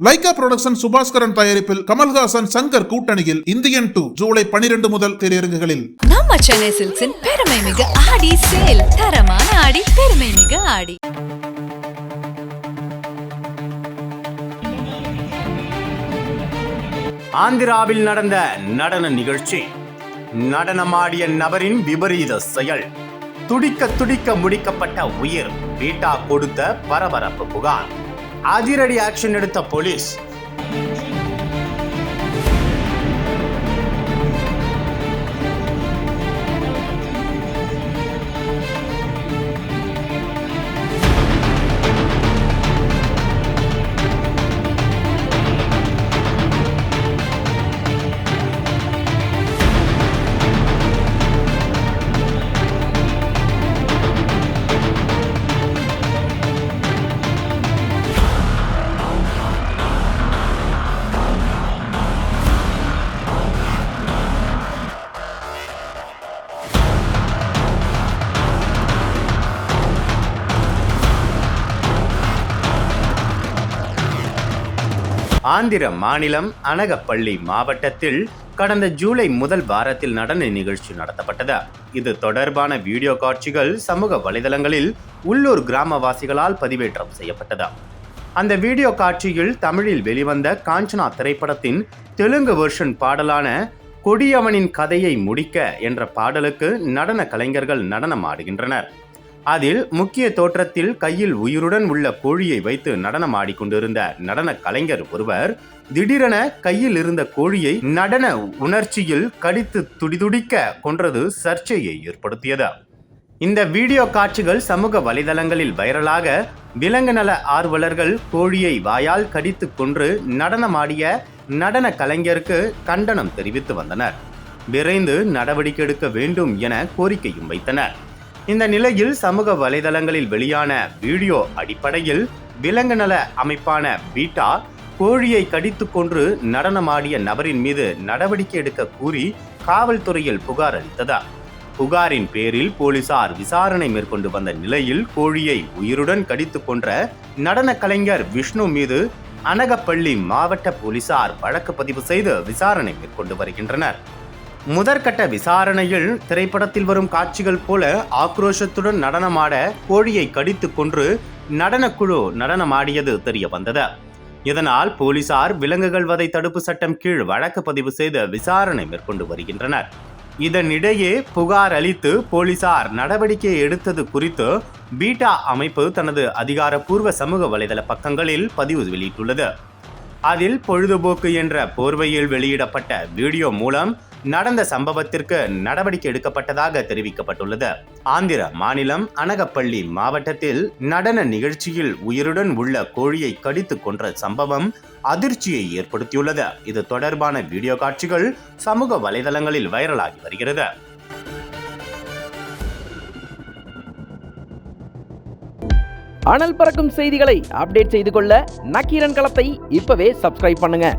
Lyca production Subaskaran தயாரிப்பில் கமல்ஹாசன் சங்கர் கூட்டணியில் Indian 2 July 12 முதல் திரையரங்குகளில். நம்ம சென்னை சில்க்ஸின் பெருமை மிகு ஆடி சேல். தரமான ஆடி, பெருமை மிகு ஆடி. ஆந்திராவில் நடந்த நடன நிகழ்ச்சி. நடனமாடிய நபரின் விபரீத செயல். துடிக்க துடிக்க முடிக்கப்பட்ட உயிர். பீட்டா கொடுத்த பரபரப்பு புகார். அதிரடி ஆக்ஷன் எடுத்த போலீஸ். ஆந்திர மாநிலம் அனகப்பள்ளி மாவட்டத்தில் கடந்த ஜூலை முதல் வாரத்தில் நடன நிகழ்ச்சி நடத்தப்பட்டது. இது தொடர்பான வீடியோ காட்சிகள் சமூக வலைதளங்களில் உள்ளூர் கிராமவாசிகளால் பதிவேற்றம் செய்யப்பட்டது. அந்த வீடியோ காட்சியில் தமிழில் வெளிவந்த காஞ்சனா திரைப்படத்தின் தெலுங்கு வெர்ஷன் பாடலான கொடியவனின் கதையை முடிக்க என்ற பாடலுக்கு நடன கலைஞர்கள் நடனம் ஆடுகின்றனர். அதில் முக்கிய தோற்றத்தில் கையில் உயிருடன் உள்ள கோழியை வைத்து நடனம் ஆடிக்கொண்டிருந்த நடன கலைஞர் ஒருவர் திடீரென கையில் இருந்த கோழியை நடன உணர்ச்சியில் கடித்து துடிதுடிக்க கொன்றது சர்ச்சையை ஏற்படுத்தியது. இந்த வீடியோ காட்சிகள் சமூக வலைதளங்களில் வைரலாக விலங்கு நல ஆர்வலர்கள் கோழியை வாயால் கடித்து கொன்று நடனமாடிய நடன கலைஞருக்கு கண்டனம் தெரிவித்து வந்தனர். விரைந்து நடவடிக்கை எடுக்க வேண்டும் என கோரிக்கையும் வைத்தனர். இந்த நிலையில் சமூக வலைதளங்களில் வெளியான வீடியோ அடிப்படையில் விலங்கு நல அமைப்பான பீட்டா கோழியை கடித்து கொன்று நடனமாடிய நபரின் மீது நடவடிக்கை எடுக்க கூறி காவல்துறையில் புகார் அளித்தது. புகாரின் பேரில் போலீசார் விசாரணை மேற்கொண்டு வந்த நிலையில் கோழியை உயிருடன் கடித்து கொன்ற நடன கலைஞர் விஷ்ணு மீது அனகப்பள்ளி மாவட்ட போலீசார் வழக்கு பதிவு செய்து விசாரணை மேற்கொண்டு வருகின்றனர். முதற்கட்ட விசாரணையில் திரைப்படத்தில் வரும் காட்சிகள் போல ஆக்ரோஷத்துடன் நடனமாட கோழியை கடித்து கொன்று நடனக்குழு நடனமாடியது தெரிய வந்தது. இதனால் போலீசார் விலங்குகள் வதை தடுப்பு சட்டம் கீழ் வழக்கு பதிவு செய்து விசாரணை மேற்கொண்டு வருகின்றனர். இதனிடையே புகார் அளித்து போலீசார் நடவடிக்கை எடுத்தது குறித்து பீட்டா அமைப்பு தனது அதிகாரப்பூர்வ சமூக வலைதள பக்கங்களில் பதிவு வெளியிட்டுள்ளது. அதில் பொழுதுபோக்கு என்ற போர்வையில் வெளியிடப்பட்ட வீடியோ மூலம் நடந்த சம்பவத்திற்கு நடவடிக்கை எடுக்கப்பட்டதாக தெரிவிக்கப்பட்டுள்ளது. ஆந்திர மாநிலம் அனகப்பள்ளி மாவட்டத்தில் நடன நிகழ்ச்சியில் உயிருடன் உள்ள கோழியை கடித்து கொன்ற சம்பவம் அதிர்ச்சியை ஏற்படுத்தியுள்ளது. இது தொடர்பான வீடியோ காட்சிகள் சமூக வலைதளங்களில் வைரலாகி வருகிறது. அனல் பறக்கும் செய்திகளை அப்டேட் செய்து கொள்ள நக்கீரன் களத்தை இப்பவே சப்ஸ்கிரைப் பண்ணுங்க.